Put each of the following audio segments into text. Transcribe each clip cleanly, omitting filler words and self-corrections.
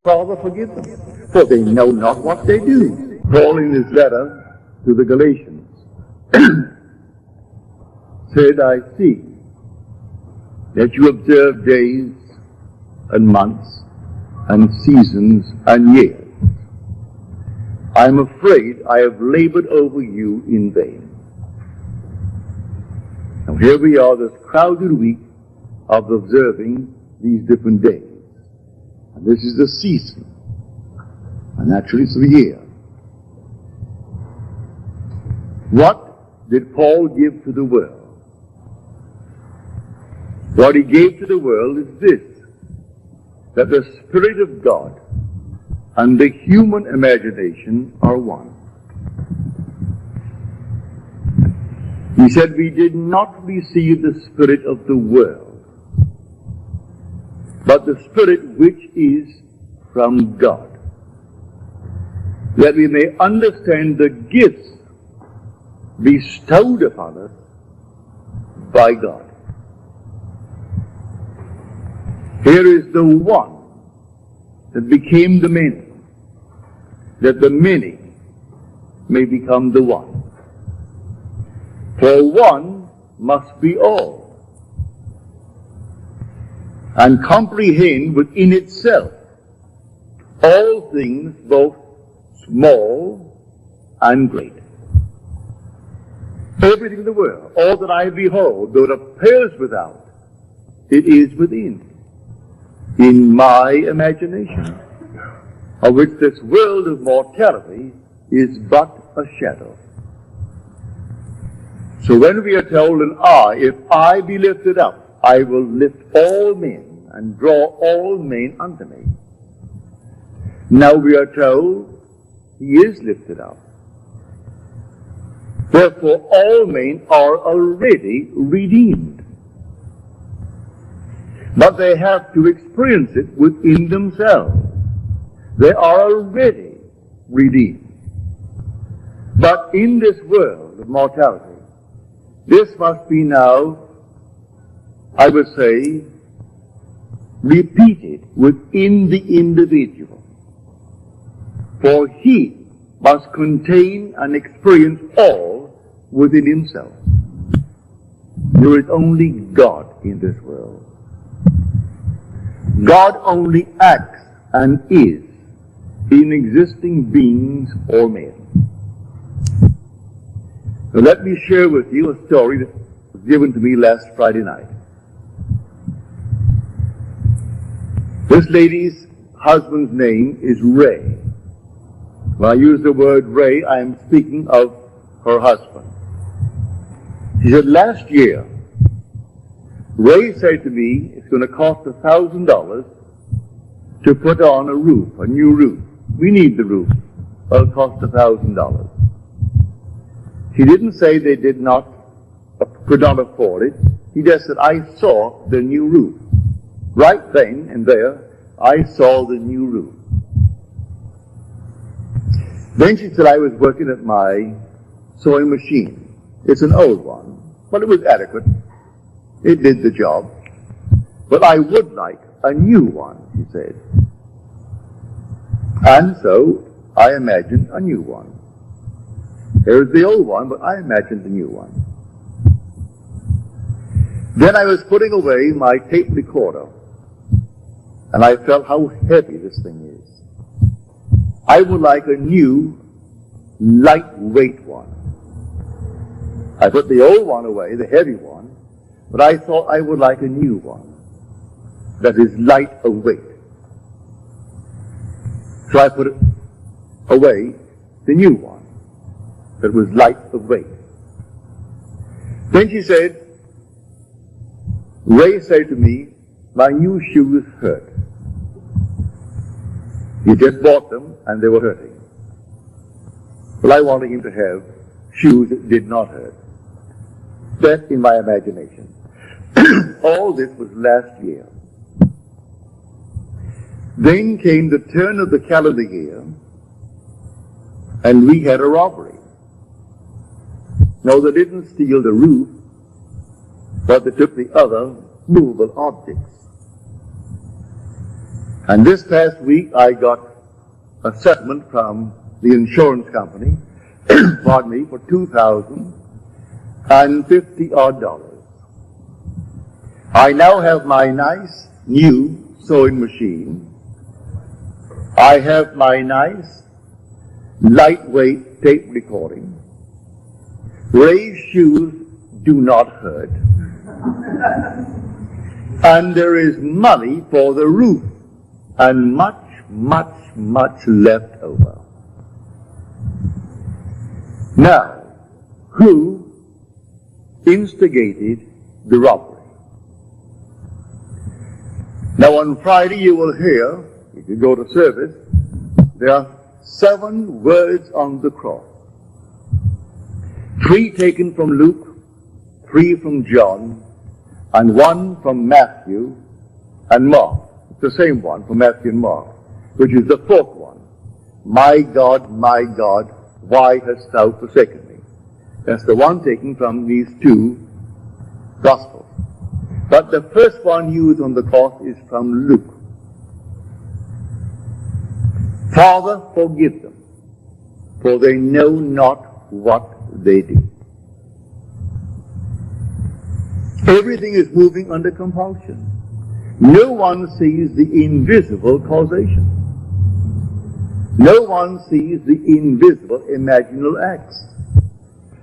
Father, forgive them, for they know not what they do. Paul in his letter to the Galatians said, I see that you observe days and months and seasons and years. I am afraid I have labored over you in vain. Now here we are, this crowded week of observing these different days. And this is the season. And actually it's the year. What did Paul give to the world? What he gave to the world is this, that the Spirit of God and the human imagination are one. He said, we did not receive the spirit of the world, but the Spirit which is from God, that we may understand the gifts bestowed upon us by God. Here is the one that became the many, that the many may become the one. For one must be all, and comprehend within itself all things, both small and great. Everything in the world, all that I behold, though it appears without, it is within, in my imagination, of which this world of mortality is but a shadow. So when we are told, if I be lifted up, I will lift all men and draw all men unto me. Now we are told he is lifted up. Therefore all men are already redeemed. But they have to experience it within themselves. They are already redeemed. But in this world of mortality, this must be now, I would say, repeated within the individual. For he must contain and experience all within himself. There is only God in this world. God only acts and is in existing beings or men. So let me share with you a story that was given to me last Friday night. This lady's husband's name is Ray. When I use the word Ray, I am speaking of her husband. She said, last year, Ray said to me, it's going to cost $1,000 to put on a roof, a new roof. We need the roof. It'll cost $1,000. He didn't say they could not afford it. He just said, I saw the new roof. Right then and there, I saw the new roof. Then she said, I was working at my sewing machine. It's an old one, but it was adequate. It did the job. But I would like a new one, she said. And so I imagined a new one. There's the old one, but I imagined the new one. Then I was putting away my tape recorder, and I felt how heavy this thing is. I would like a new, lightweight one. I put the old one away, the heavy one, but I thought I would like a new one that is light of weight. So I put it away, the new one that was light of weight. Then she said, Ray said to me, my new shoes hurt. He just bought them and they were hurting. Well, I wanted him to have shoes that did not hurt. That in my imagination. All this was last year. Then came the turn of the calendar year, and we had a robbery. No, they didn't steal the roof, but they took the other movable objects. And this past week I got a settlement from the insurance company, pardon me, for $2,050 odd. I now have my nice new sewing machine. I have my nice lightweight tape recording. Ray's shoes do not hurt. And there is money for the roof and much, much, much left over. Now, who instigated the robbery? Now on Friday you will hear, if you go to service, there are 7 words on the cross. 3 taken from Luke, 3 from John, and 1 from Matthew and Mark. It's the same one from Matthew and Mark, which is the 4th one. My God, why hast thou forsaken me? That's the one taken from these 2 Gospels. But the first one used on the cross is from Luke. Father, forgive them, for they know not what they do. Everything is moving under compulsion. No one sees the invisible causation. No one sees the invisible imaginal acts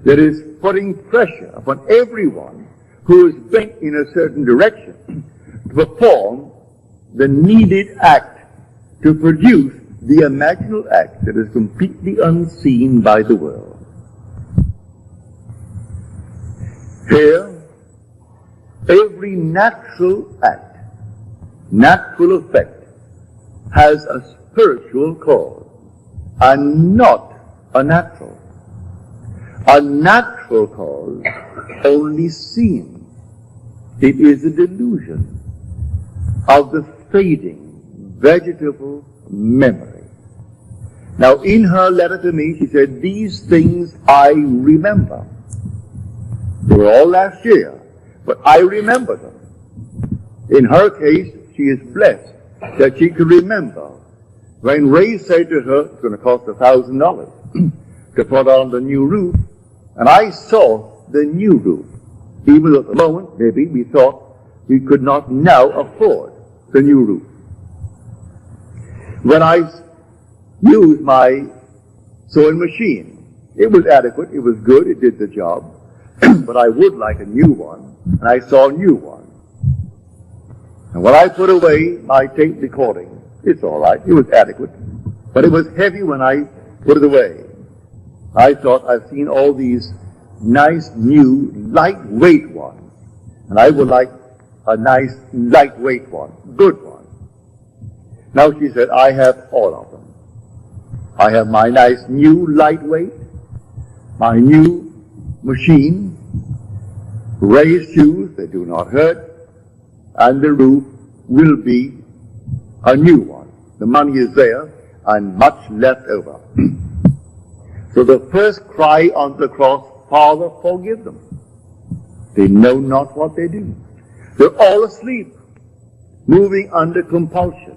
that is putting pressure upon everyone who is bent in a certain direction to perform the needed act to produce the imaginal act that is completely unseen by the world. Here, every natural act, natural effect, has a spiritual cause and not a natural. A natural cause only seen. It is a delusion of the fading vegetable memory. Now in her letter to me she said, these things I remember. They were all last year, but I remember them. In her case, she is blessed that she could remember when Ray said to her, it's going to cost $1,000 to put on the new roof, and I saw the new roof. Even though at the moment, maybe we thought we could not now afford the new roof. When I used my sewing machine, it was adequate, it was good, it did the job, but I would like a new one, and I saw a new one. And when I put away my tape recording, it's all right, it was adequate, but it was heavy when I put it away. I thought, I've seen all these nice, new, lightweight ones, and I would like a nice, lightweight one, good one. Now she said, I have all of them. I have my nice, new, lightweight, my new machine, raised shoes, they do not hurt, and the roof will be a new one. The money is there, and much left over. So the first cry on the cross, Father, forgive them. They know not what they do. They're all asleep, moving under compulsion.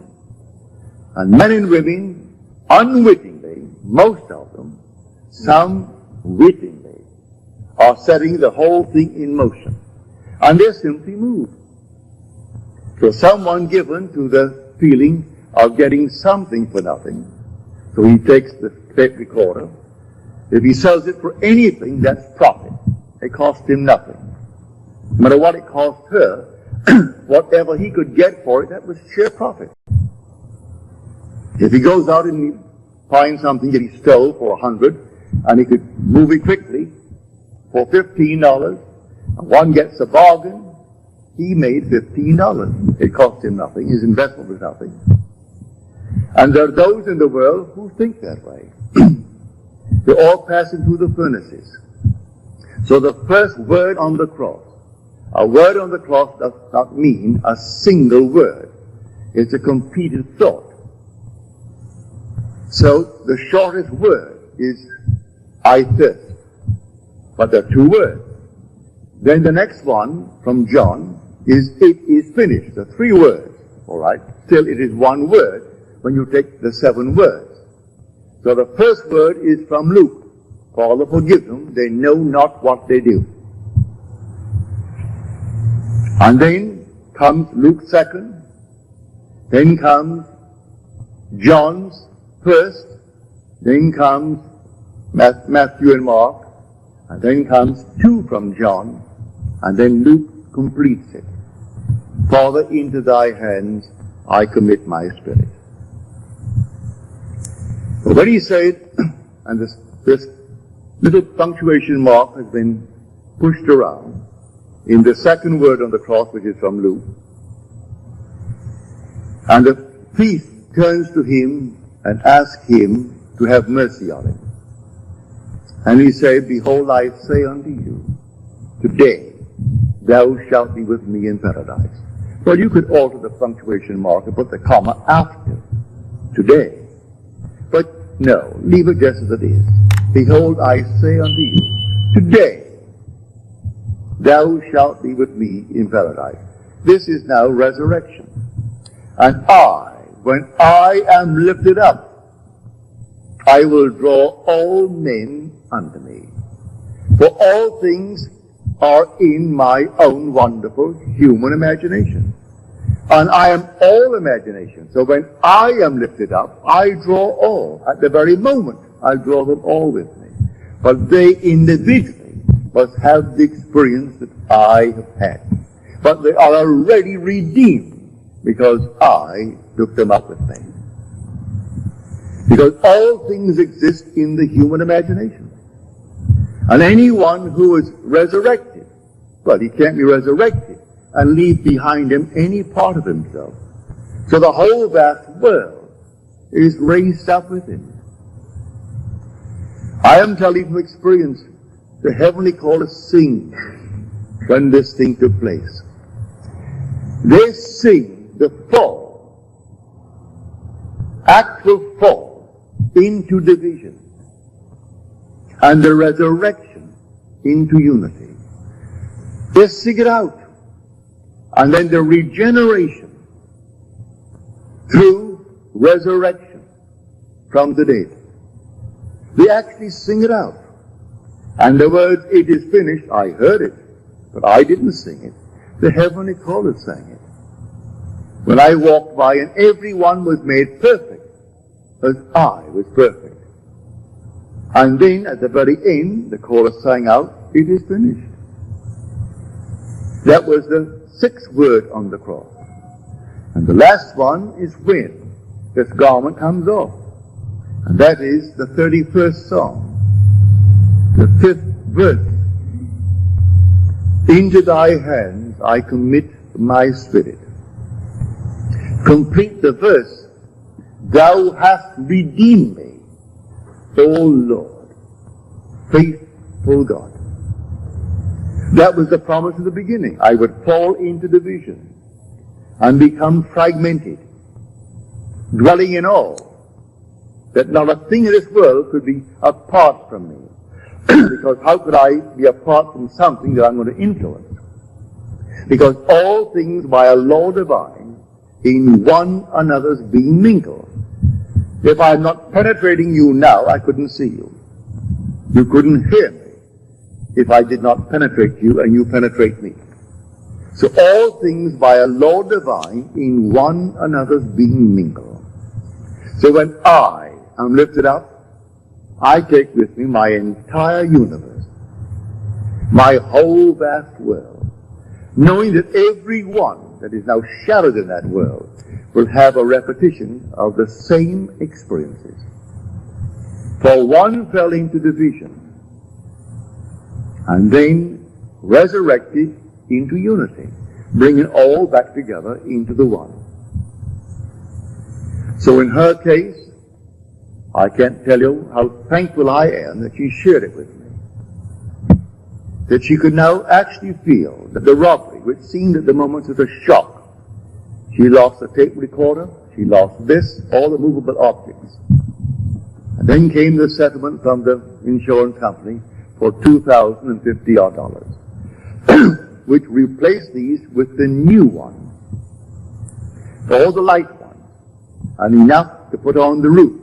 And men and women, unwittingly, most of them, some wittingly, are setting the whole thing in motion. And they're simply moved. So someone given to the feeling of getting something for nothing, so he takes the tape recorder. If he sells it for anything, that's profit. It costs him nothing. No matter what it cost her, whatever he could get for it, that was sheer profit. If he goes out and he finds something that he stole for $100, and he could move it quickly for $15, and one gets a bargain, he made $15. It cost him nothing. His investment was nothing. And there are those in the world who think that way. They're all passing through the furnaces. So the first word on the cross, a word on the cross does not mean a single word. It's a completed thought. So the shortest word is, I thirst. But there are 2 words. Then the next one from John is, it is finished. There are 3 words. all right? Still, it is one word when you take the 7 words. So the first word is from Luke. Father, forgive them, they know not what they do. And then comes Luke's second, then comes John's first, then comes Matthew and Mark, and then comes 2 from John, and then Luke completes it. Father, into thy hands I commit my spirit. So when he said, and this little punctuation mark has been pushed around in the second word on the cross, which is from Luke, and the thief turns to him and asks him to have mercy on him. And he said, behold, I say unto you, today thou shalt be with me in paradise. Well, you could alter the punctuation mark and put the comma after today. But no, leave it just as it is. Behold, I say unto you, today thou shalt be with me in paradise. This is now resurrection. And when I am lifted up, I will draw all men unto me. For all things are in my own wonderful human imagination. And I am all imagination. So when I am lifted up, I draw all. At the very moment, I draw them all with me. But they individually must have the experience that I have had. But they are already redeemed because I took them up with me. Because all things exist in the human imagination. And anyone who is resurrected, well, he can't be resurrected and leave behind him any part of himself. So the whole vast world is raised up with him. I am telling from experience, the heavenly chorus sing when this thing took place. They sing the fall, actual fall into division, and the resurrection into unity. They sing it out. And then the regeneration through resurrection from the dead. They actually sing it out. And the words, it is finished, I heard it, but I didn't sing it. The heavenly chorus sang it. When I walked by and everyone was made perfect, as I was perfect. And then at the very end, the chorus sang out, it is finished. That was the 6th word on the cross. And the last one is when this garment comes off. And that is the 31st Psalm, the 5th verse. Into thy hands I commit my spirit. Complete the verse. Thou hast redeemed me, O Lord, faithful God. That was the promise at the beginning. I would fall into division and become fragmented, dwelling in all, that not a thing in this world could be apart from me. Because how could I be apart from something that I'm going to influence? Because all things by a law divine in one another's being mingled. If I'm not penetrating you now, I couldn't see you. You couldn't hear me if I did not penetrate you and you penetrate me. So all things by a law divine in one another's being mingled. So when I am lifted up, I take with me my entire universe, my whole vast world, knowing that every one that is now shadowed in that world will have a repetition of the same experiences. For one fell into division, and then resurrected into unity, bringing all back together into the one. So in her case, I can't tell you how thankful I am that she shared it with me. That she could now actually feel that the robbery, which seemed at the moment as a shock, she lost the tape recorder, she lost this, all the movable objects. And then came the settlement from the insurance company for $2,050 which replaced these with the new one. all the light ones, and enough to put on the roof,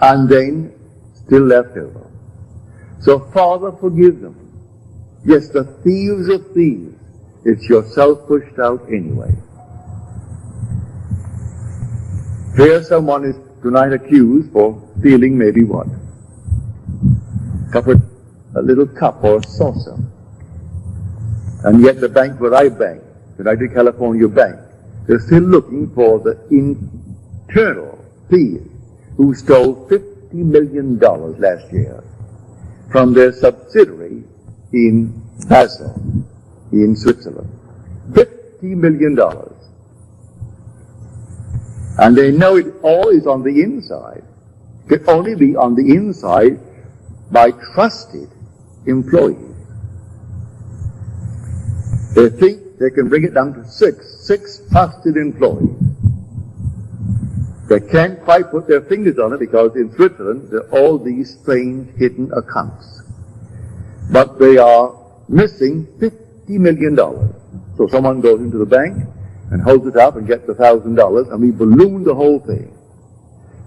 and then still left over. So, Father, forgive them. Yes, the thieves of thieves. It's yourself pushed out anyway. Here someone is tonight accused for stealing maybe what? A little cup or a saucer. And yet the bank where I bank, the United California Bank, they're still looking for the internal thief who stole $50 million last year from their subsidiary in Basel, in Switzerland. $50 million. And they know it all is on the inside. It can only be on the inside by trusted employees. They think they can bring it down to six trusted employees. They can't quite put their fingers on it because in Switzerland there are all these strange hidden accounts. But they are missing $50 million. So someone goes into the bank and holds it up and gets $1,000, and we balloon the whole thing.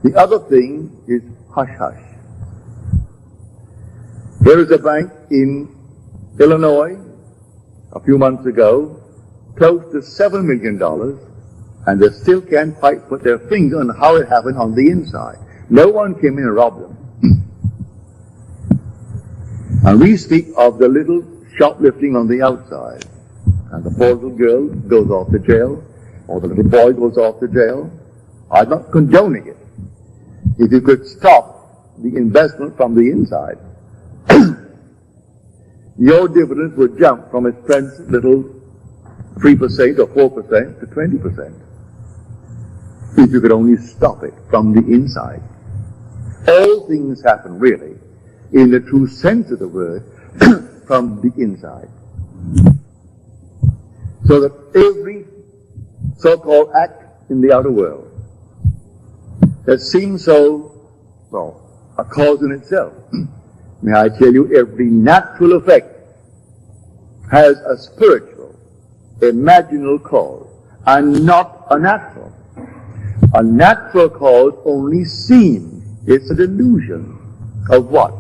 The other thing is hush-hush. There is a bank in Illinois a few months ago, close to $7 million, and they still can't quite put their finger on how it happened on the inside. No one came in and robbed them. And we speak of the little shoplifting on the outside. And the poor little girl goes off to jail, or the little boy goes off to jail. I'm not condoning it. If you could stop the investment from the inside, your dividends would jump from its present little 3% or 4% to 20%. If you could only stop it from the inside. All things happen really, in the true sense of the word, from the inside. So that every so-called act in the outer world that seems so, well, a cause in itself. May I tell you, every natural effect has a spiritual, imaginal cause, and not a natural. A natural cause only seems, it's a delusion of what?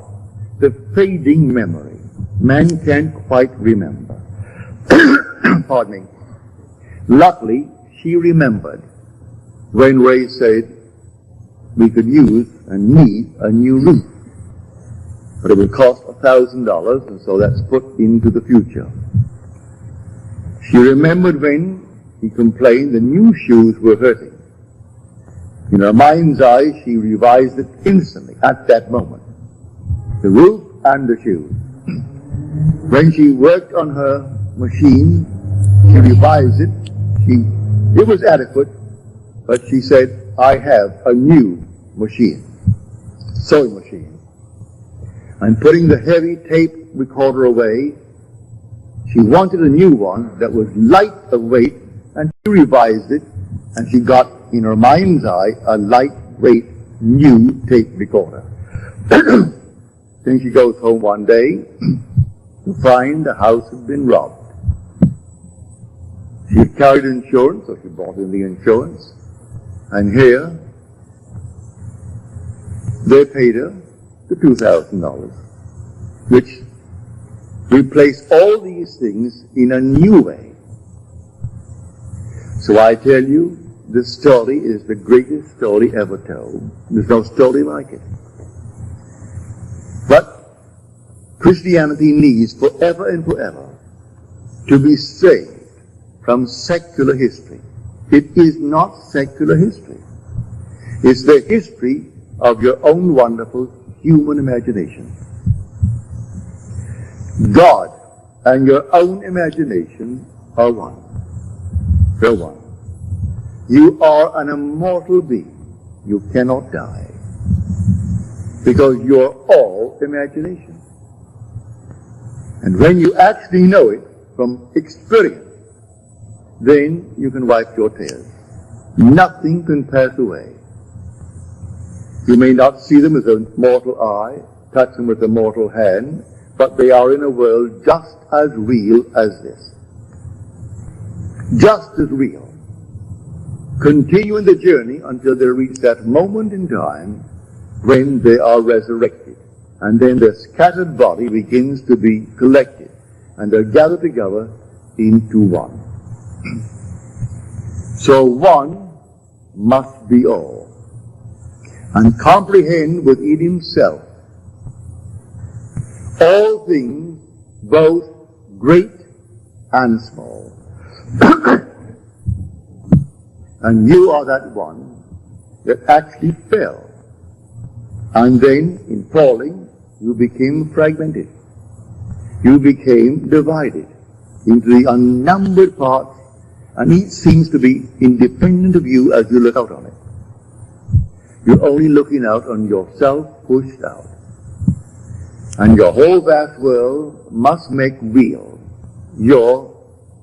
The fading memory. Man can't quite remember. Pardon me. Luckily, she remembered when Ray said we could use and need a new roof. But it would cost $1,000, and so that's put into the future. She remembered when he complained the new shoes were hurting. In her mind's eye, she revised it instantly, at that moment. The roof and the shoes. When she worked on her machine, she revised it. It was adequate, but she said, I have a new machine, sewing machine. And putting the heavy tape recorder away, she wanted a new one that was light of weight, and she revised it, and she got, in her mind's eye, a lightweight new tape recorder. Then she goes home one day to find the house had been robbed. She had carried insurance, so she brought in the insurance, and here they paid her the $2,000, which replaced all these things in a new way. So I tell you, this story is the greatest story ever told. There's no story like it. But Christianity needs forever and forever to be saved from secular history. It is not secular history. It's the history of your own wonderful human imagination. God and your own imagination are one. They're one. You are an immortal being. You cannot die. Because you're all imagination. And when you actually know it from experience, then you can wipe your tears. Nothing can pass away. You may not see them with a mortal eye, touch them with a mortal hand, but they are in a world just as real as this. Just as real. continuing the journey until they reach that moment in time when they are resurrected. And then the scattered body begins to be collected, and they're gathered together into one. So one must be all, and comprehend within himself all things, both great and small. And you are that one that actually fell. And then, in falling, you became fragmented. You became divided into the unnumbered parts, and each seems to be independent of you as you look out on it. You're only looking out on yourself pushed out. And your whole vast world must make real your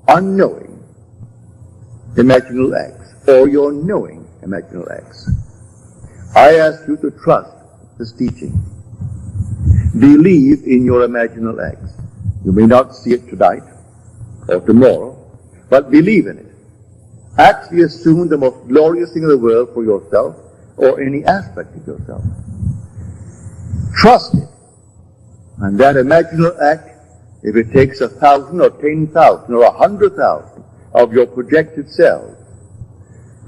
unknowing imaginal acts, or your knowing imaginal acts. I ask you to trust this teaching. Believe in your imaginal acts. You may not see it tonight or tomorrow, but believe in it. Actually assume the most glorious thing in the world for yourself or any aspect of yourself. Trust it. And that imaginal act, if it takes 1,000 or 10,000 or 100,000 of your projected selves,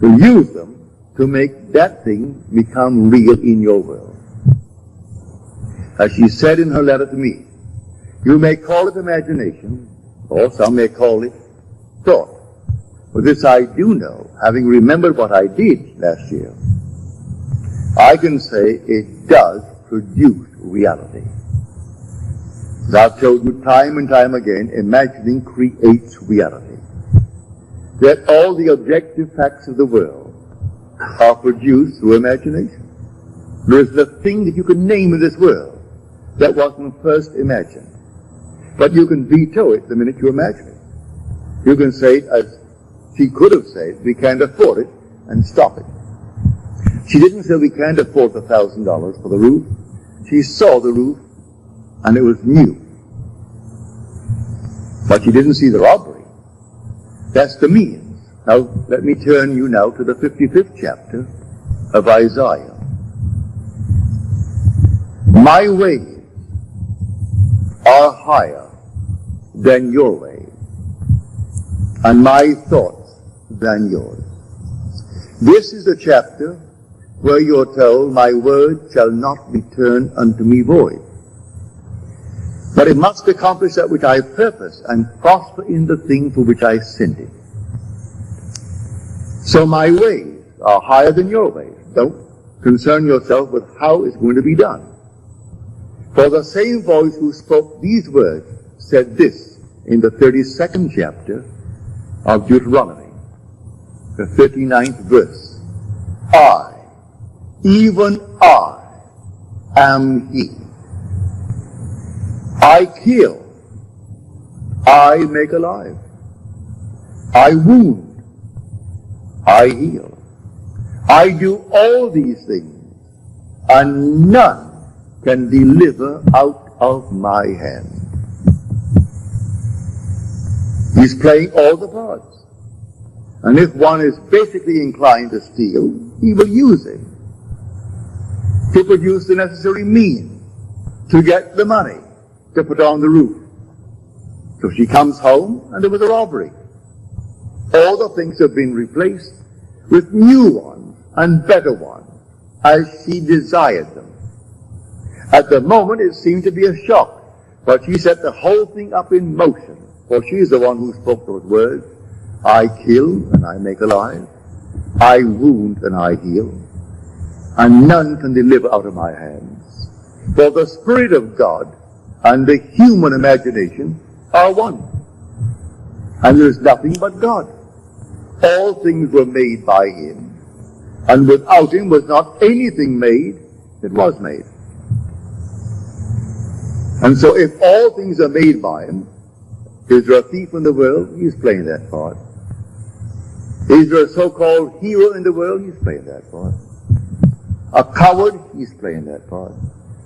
will use them to make that thing become real in your world. As she said in her letter to me, you may call it imagination, or some may call it thought. But this I do know, having remembered what I did last year, I can say it does produce reality. As I've told you time and time again, imagining creates reality. That all the objective facts of the world are produced through imagination. There isn't a thing that you can name in this world that wasn't first imagined. But you can veto it the minute you imagine it. You can say it as she could have said, we can't afford it, and stop it. She didn't say we can't afford the $1,000 for the roof. She saw the roof, and it was new. But she didn't see the robbery. That's the means. Now, let me turn you now to the 55th chapter of Isaiah. My ways are higher than your ways, and my thoughts than yours. This is the chapter where you're told, my word shall not return unto me void, but it must accomplish that which I purpose and prosper in the thing for which I sent it. So my ways are higher than your ways. Don't concern yourself with how it's going to be done. For the same voice who spoke these words said this in the 32nd chapter of Deuteronomy, the 39th verse. I, even I, am he. I kill, I make alive. I wound, I heal. I do all these things, and none can deliver out of my hand. He's playing all the parts. And if one is basically inclined to steal, he will use it to produce the necessary means to get the money to put on the roof. So she comes home and there was a robbery. All the things have been replaced with new ones and better ones as she desired them. At the moment it seemed to be a shock, but she set the whole thing up in motion, for she is the one who spoke those words. I kill and I make alive. I wound and I heal. And none can deliver out of my hands. For the Spirit of God and the human imagination are one. And there is nothing but God. All things were made by him, and without him was not anything made that was made. And so if all things are made by him, is there a thief in the world? He's playing that part. Is there a so-called hero in the world? He's playing that part. A coward? He's playing that part.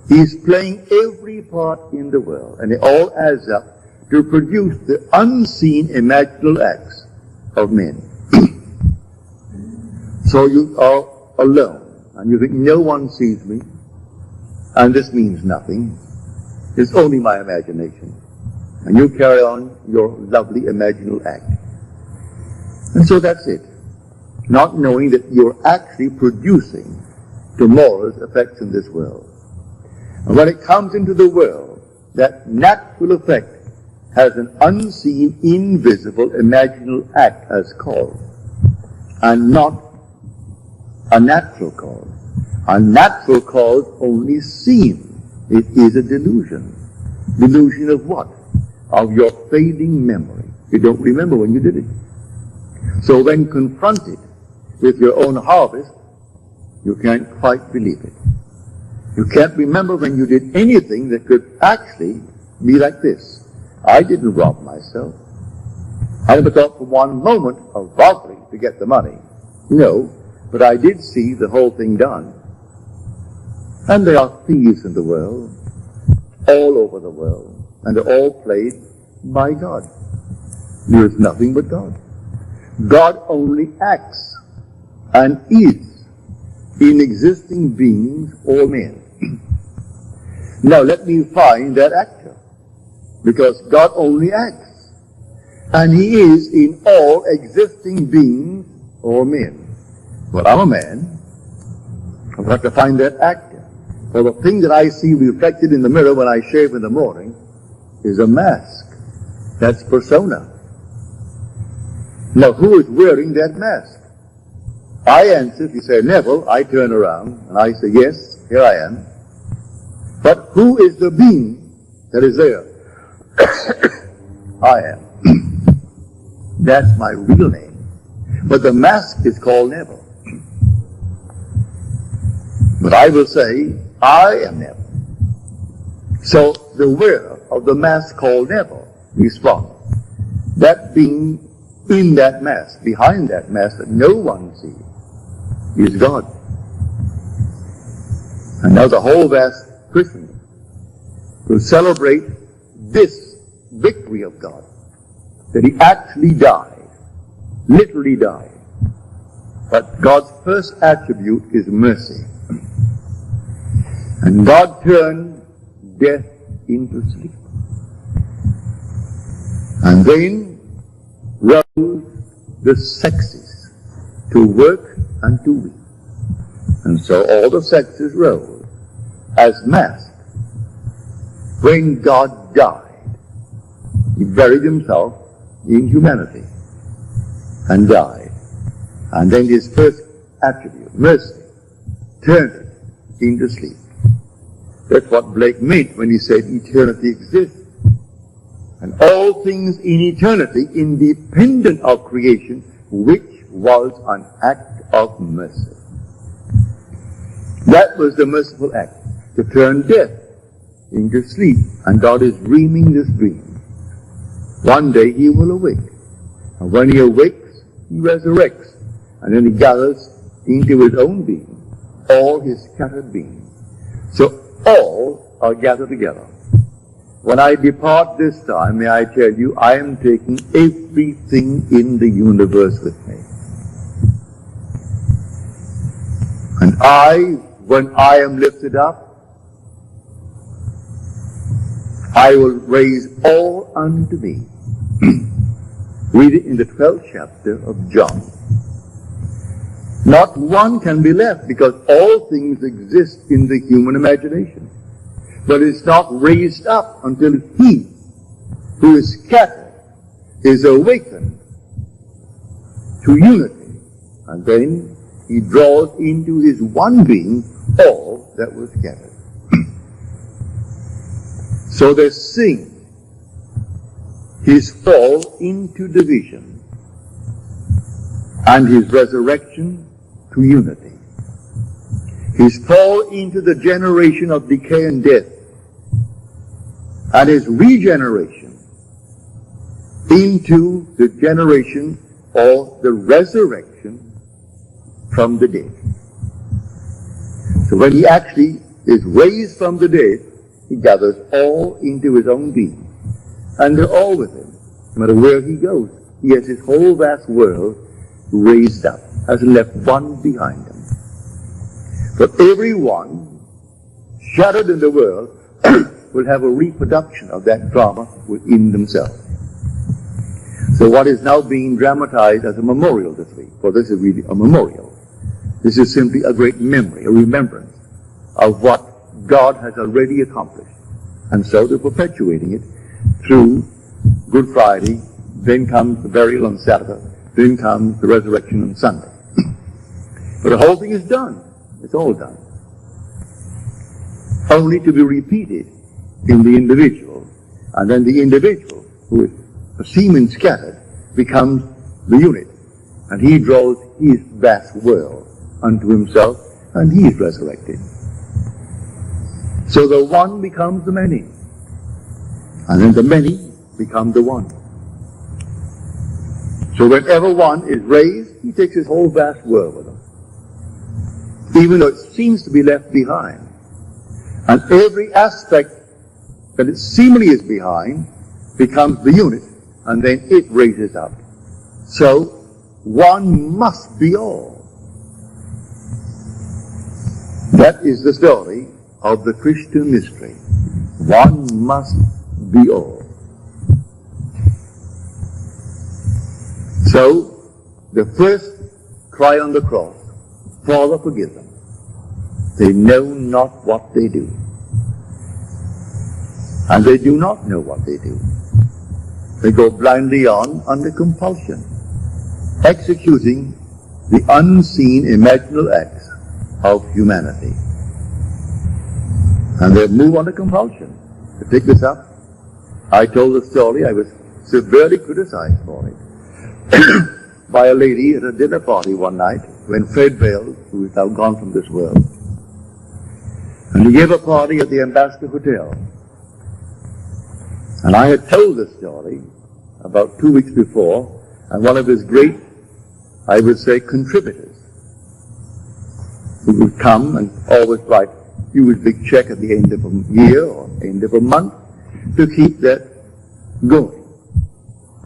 He's playing every part in the world, and it all adds up to produce the unseen imaginal acts of men. So you are alone, and you think no one sees me, and this means nothing. It's only my imagination. And you carry on your lovely imaginal act. And so that's it. Not knowing that you're actually producing tomorrow's effects in this world. And when it comes into the world, that natural effect has an unseen, invisible, imaginal act as cause, and not a natural cause. A natural cause only seen. It is a delusion. Delusion of what? Of your fading memory. You don't remember when you did it. So when confronted with your own harvest, you can't quite believe it. You can't remember when you did anything that could actually be like this. I didn't rob myself. I never thought for one moment of robbery to get the money. No, but I did see the whole thing done. And there are thieves in the world, all over the world, and they're all played by God. There is nothing but God. God only acts and is in existing beings or men. Now let me find that actor, because God only acts, and He is in all existing beings or men. Well, I'm a man. I've got to find that actor. Well, the thing that I see reflected in the mirror when I shave in the morning is a mask. That's persona. Now, who is wearing that mask? I answer, if you say, Neville, I turn around and I say, yes, here I am. But who is the being that is there? I am. That's my real name. But the mask is called Neville. But I will say, I am Neville. So the wearer of the mask called Neville responds. That being in that mask, behind that mask that no one sees, is God. And now the whole vast Christendom will celebrate this victory of God, that He actually died, literally died. But God's first attribute is mercy. And God turned death into sleep. And then rose the sexes to work and to weep. And so all the sexes rose as masks. When God died, He buried Himself in humanity and died. And then His first attribute, mercy, turned it into sleep. That's what Blake meant when he said eternity exists. And all things in eternity independent of creation, which was an act of mercy. That was the merciful act, to turn death into sleep. And God is dreaming this dream. One day He will awake. And when He awakes, He resurrects. And then He gathers into His own being all His scattered beings. So all are gathered together. When I depart this time, may I tell you, I am taking everything in the universe with me. And when I am lifted up, I will raise all unto me. Read it in the 12th chapter of John. Not one can be left, because all things exist in the human imagination. But it's not raised up until he who is scattered is awakened to unity. And then he draws into his one being all that was scattered. So they sing his fall into division and his resurrection to unity. His fall into the generation of decay and death, and his regeneration into the generation or the resurrection from the dead. So when he actually is raised from the dead, he gathers all into his own being. And they're all with him. No matter where he goes, he has his whole vast world raised up. has left one behind him. But everyone shattered in the world will have a reproduction of that drama within themselves. So what is now being dramatized as a memorial this week, for this is really a memorial. This is simply a great memory, a remembrance of what God has already accomplished. And so they're perpetuating it through Good Friday, then comes the burial on Saturday, then comes the resurrection on Sunday. But the whole thing is done. It's all done. Only to be repeated in the individual. And then the individual, who is a semen scattered, becomes the unit. And he draws his vast world unto himself, and he is resurrected. So the one becomes the many. And then the many become the one. So whenever one is raised, he takes his whole vast world with him, even though it seems to be left behind. And every aspect that it seemingly is behind becomes the unit, and then it raises up. So one must be all. That is the story of the Christian mystery. One must be all. So, the first cry on the cross, Father, forgive them. They know not what they do. And they do not know what they do. They go blindly on under compulsion, executing the unseen imaginal acts of humanity. And they move under compulsion. To pick this up, I told the story. I was severely criticized for it by a lady at a dinner party one night when Fred Bell, who is now gone from this world, and he gave a party at the Ambassador Hotel. And I had told this story about 2 weeks before, and one of his great, I would say, contributors, who would come and always write a huge big check at the end of a year or end of a month to keep that going.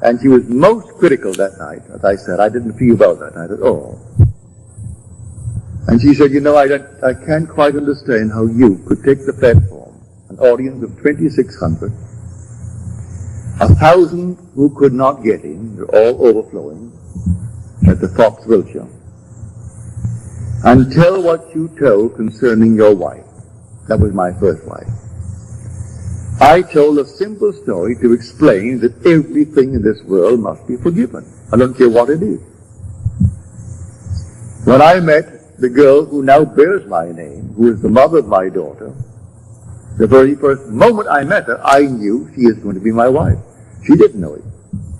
And she was most critical that night. As I said, I didn't feel well that night at all. And she said, you know, I can't quite understand how you could take the platform, an audience of 2,600, 1,000 who could not get in, they're all overflowing, at the Fox Wilshire, and tell what you told concerning your wife. That was my first wife. I told a simple story to explain that everything in this world must be forgiven. I don't care what it is. When I met the girl who now bears my name, who is the mother of my daughter, the very first moment I met her, I knew she is going to be my wife. She didn't know it,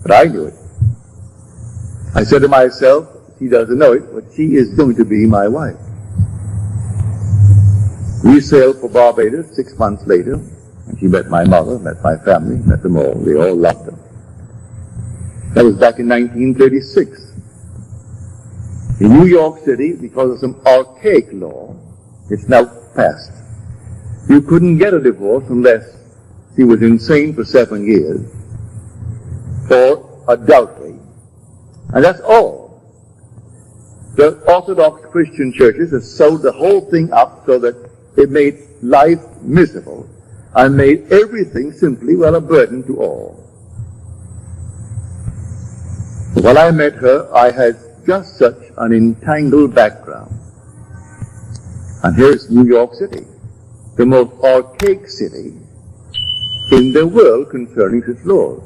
but I knew it. I said to myself, she doesn't know it, but she is going to be my wife. We sailed for Barbados 6 months later, and she met my mother, met my family, met them all. They all loved her. That was back in 1936. In New York City, because of some archaic law, it's now passed. You couldn't get a divorce unless she was insane for 7 years, or adultery. And that's all. The Orthodox Christian churches have sewed the whole thing up so that it made life miserable and made everything simply, well, a burden to all. When I met her, I had just such an entangled background. And here's New York City, the most archaic city in the world concerning its laws.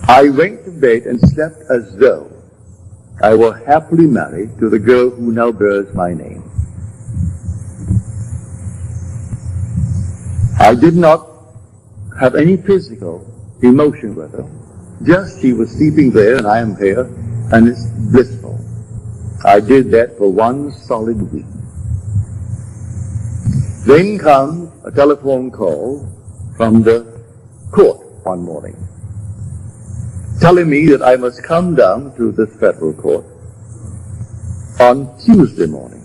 I went to bed and slept as though I were happily married to the girl who now bears my name. I did not have any physical emotion with her. Just she was sleeping there and I am here, and it's blissful. I did that for 1 solid week. Then comes a telephone call from the court one morning, telling me that I must come down to this federal court on Tuesday morning.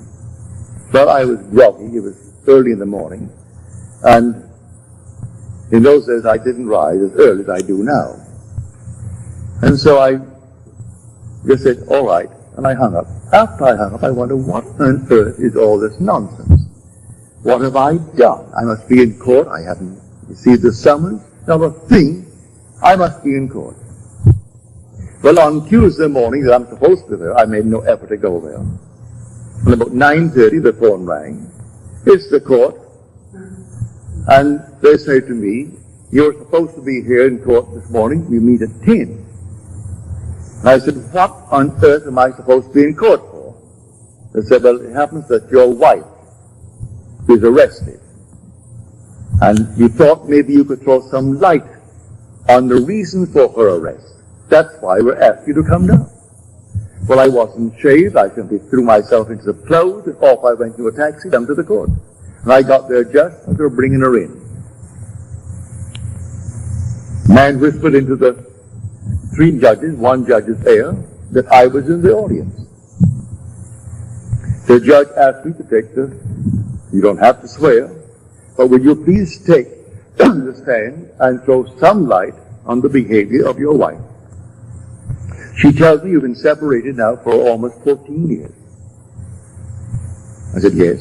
Well, I was groggy. It was early in the morning, and in those days I didn't rise as early as I do now. And so I just said, all right, and I hung up. After I hung up, I wondered, what on earth is all this nonsense? What have I done? I must be in court. I haven't received the summons. Not a thing. I must be in court. Well, on Tuesday morning that I'm supposed to be there, I made no effort to go there. And about 9:30, the phone rang. It's the court. And they say to me, you're supposed to be here in court this morning. We meet at 10. And I said, what on earth am I supposed to be in court for? They said, well, it happens that your wife is arrested. And you thought maybe you could throw some light on the reason for her arrest. That's why we're asking you to come down. Well, I wasn't shaved. I simply threw myself into the clothes, and off I went to a taxi down to the court. And I got there just as they were bringing her in. Man whispered into the three judges, one judge's ear, that I was in the audience. The judge asked me to take you don't have to swear, but will you please take the stand and throw some light on the behavior of your wife? She tells me you've been separated now for almost 14 years. I said, yes.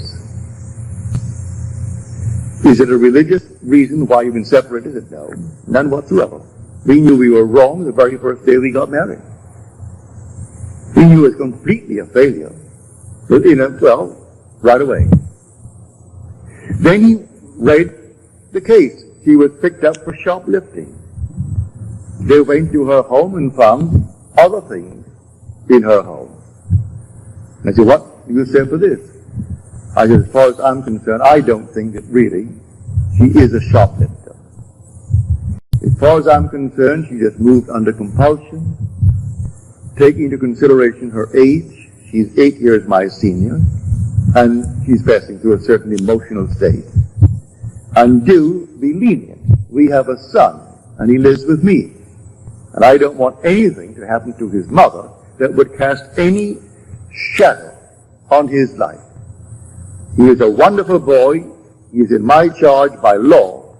Is it a religious reason why you've been separated? I said, no, none whatsoever. We knew we were wrong the very first day we got married. We knew it was completely a failure. Well, right away. Then he read the case. She was picked up for shoplifting. They went to her home and found other things in her home. And I said, what do you say for this? I said, as far as I'm concerned, I don't think that really she is a shoplifter. As far as I'm concerned, she just moved under compulsion, taking into consideration her age. She's 8 years my senior, and she's passing through a certain emotional state. And do be lenient. We have a son, and he lives with me. And I don't want anything to happen to his mother that would cast any shadow on his life. He is a wonderful boy. He is in my charge by law.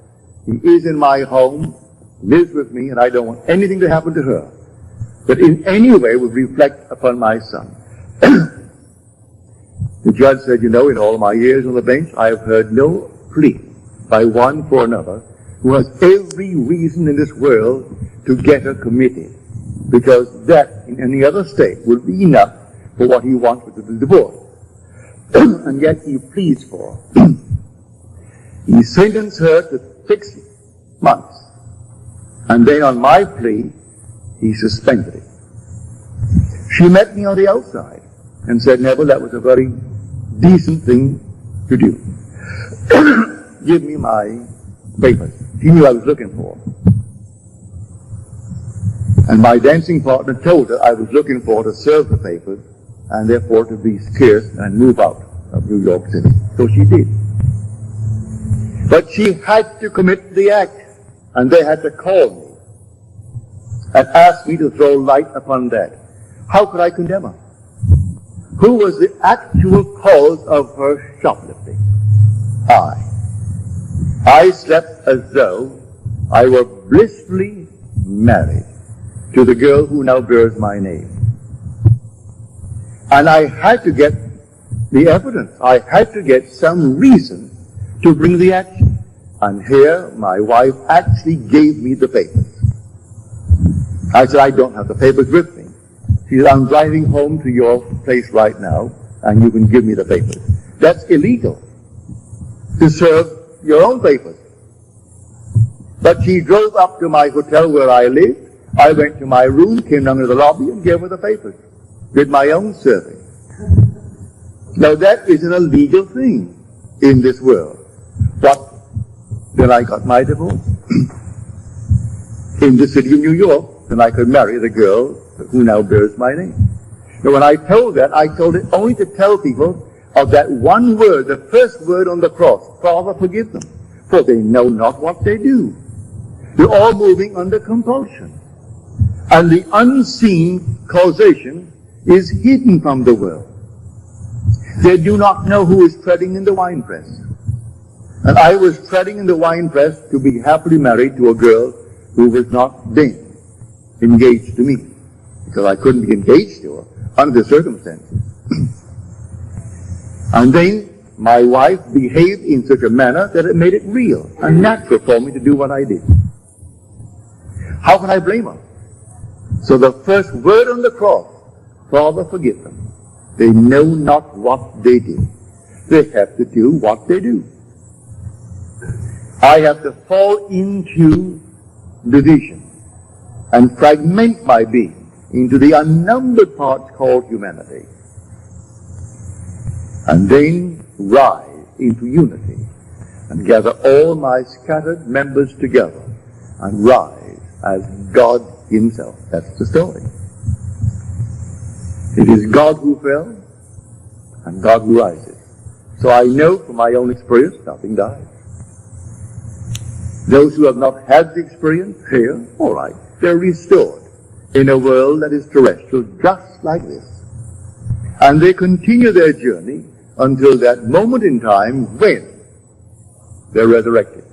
He is in my home, lives with me, and I don't want anything to happen to her that in any way would reflect upon my son. The judge said, in all my years on the bench, I have heard no plea by one for another who has every reason in this world to get her committed, because that in any other state would be enough for what he wants with the divorce. And yet he pleads for her. He sentenced her to 6 months. And then on my plea, he suspended it. She met me on the outside and said, Neville, that was a very decent thing to do. Give me my papers. She knew I was looking for them. And my dancing partner told her I was looking for her to serve the papers and therefore to be scarce and move out of New York City. So she did. But she had to commit the act, and they had to call me and ask me to throw light upon that. How could I condemn her? Who was the actual cause of her shoplifting? I slept as though I were blissfully married to the girl who now bears my name. And I had to get the evidence. I had to get some reason to bring the action. And here my wife actually gave me the papers. I said, I don't have the papers with me. She said, I'm driving home to your place right now, and you can give me the papers. That's illegal, to serve your own papers. But she drove up to my hotel where I lived. I went to my room, came down to the lobby, and gave her the papers. Did my own serving. Now that is an illegal thing in this world. But then I got my divorce. In the city of New York, then I could marry the girl who now bears my name. Now when I told that, I told it only to tell people of that one word, the first word on the cross, Father, forgive them, for they know not what they do. They're all moving under compulsion. And the unseen causation is hidden from the world. They do not know who is treading in the winepress. And I was treading in the winepress to be happily married to a girl who was not then engaged to me. because I couldn't be engaged to her under the circumstances. And then my wife behaved in such a manner that it made it real and natural for me to do what I did. How can I blame her? So the first word on the cross, Father, forgive them. They know not what they do. They have to do what they do. I have to fall into division and fragment my being into the unnumbered parts called humanity, and then rise into unity and gather all my scattered members together and rise as God Himself. That's the story. It is God who fell and God who rises. So I know from my own experience, nothing dies. Those who have not had the experience here, all right, they're restored in a world that is terrestrial, just like this. And they continue their journey until that moment in time when they're resurrected.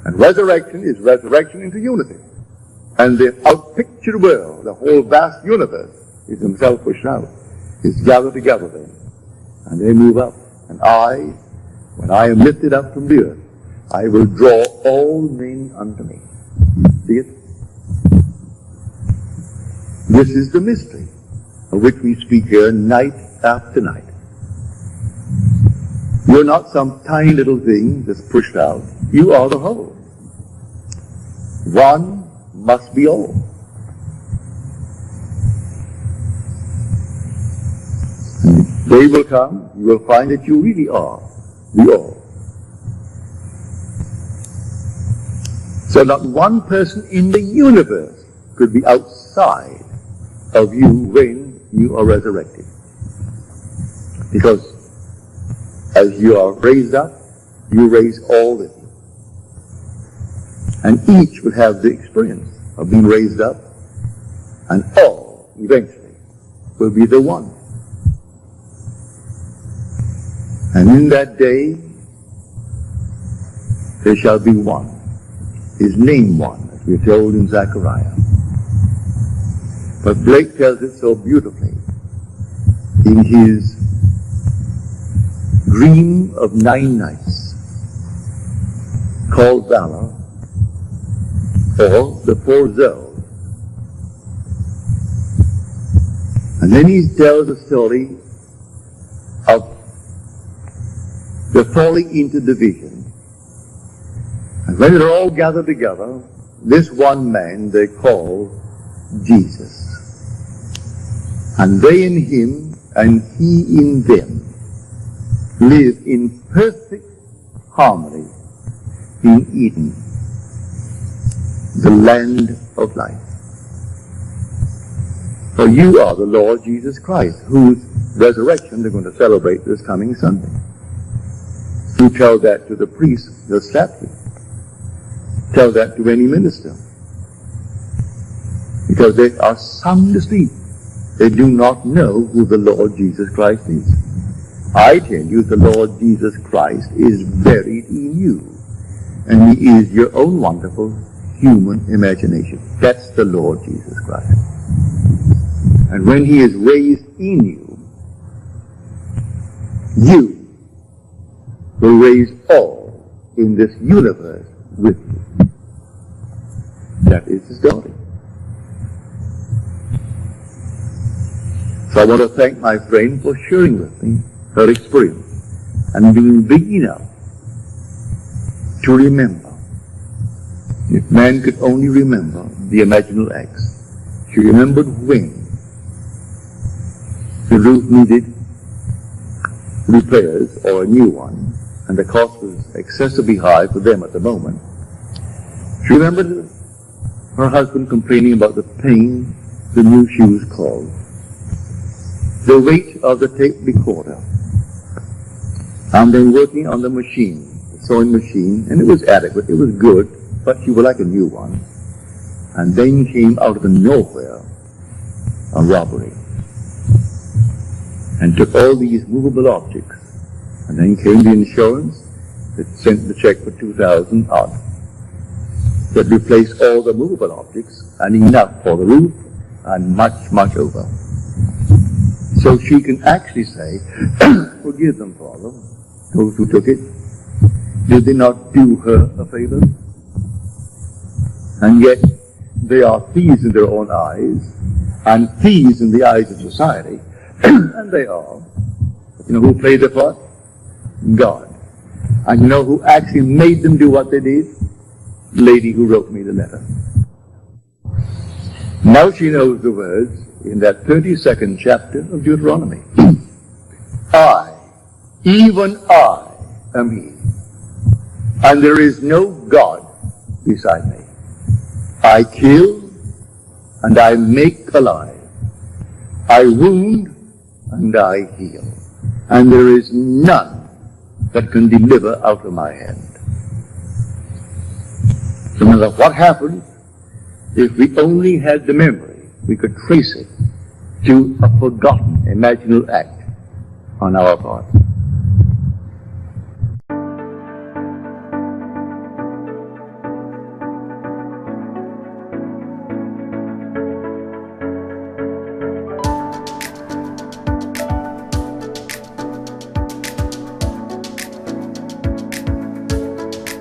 And resurrection is resurrection into unity. And the outpictured world, the whole vast universe, is Himself pushed out, is gathered together then. And they move up. And I, when I am lifted up from the earth, I will draw all men unto me. See it? This is the mystery of which we speak here night after night. You're not some tiny little thing that's pushed out. You are the whole. One must be all. And the day will come, you will find that you really are the all. So not one person in the universe could be outside of you when you are resurrected. Because as you are raised up, you raise all with you. And each will have the experience of being raised up, and all, eventually, will be the one. And in that day, there shall be one. His name one, as we are told in Zechariah. But Blake tells it so beautifully in his Dream of 9 Nights, called Valor, or the 4 Zones. And then he tells a story of the falling into division. And when they're all gathered together, this one man they call Jesus. And they in him, and he in them, live in perfect harmony in Eden, the land of life. For you are the Lord Jesus Christ, whose resurrection they're going to celebrate this coming Sunday. You tell that to the priest that slapped you. Tell that to any minister. Because they are sound asleep. They do not know who the Lord Jesus Christ is. I tell you, the Lord Jesus Christ is buried in you. And He is your own wonderful human imagination. That's the Lord Jesus Christ. And when He is raised in you, you will raise all in this universe with you. That is the story. So I want to thank my friend for sharing with me her experience and being big enough to remember. If man could only remember the imaginal acts. She remembered when the roof needed repairs or a new one, and the cost was excessively high for them at the moment. She remembered her husband complaining about the pain the new shoes caused, the weight of the tape recorder, and then working on the machine, the sewing machine, and it was adequate, it was good, but she would like a new one. And then came out of the nowhere a robbery, and took all these movable objects. And then came the insurance that sent the check for $2,000 odd, that replaced all the movable objects and enough for the roof and much, much over. So she can actually say, forgive them, Father, those who took it. Did they not do her a favor? And yet they are thieves in their own eyes, and thieves in the eyes of society, and they are. You know who played the part? God. And you know who actually made them do what they did? The lady who wrote me the letter. Now she knows the words in that 32nd chapter of Deuteronomy. I, even I, am He, and there is no God beside me. I kill, and I make alive. I wound, and I heal. And there is none that can deliver out of my hand. So no matter what happened, if we only had the memory, we could trace it to a forgotten imaginal act on our part.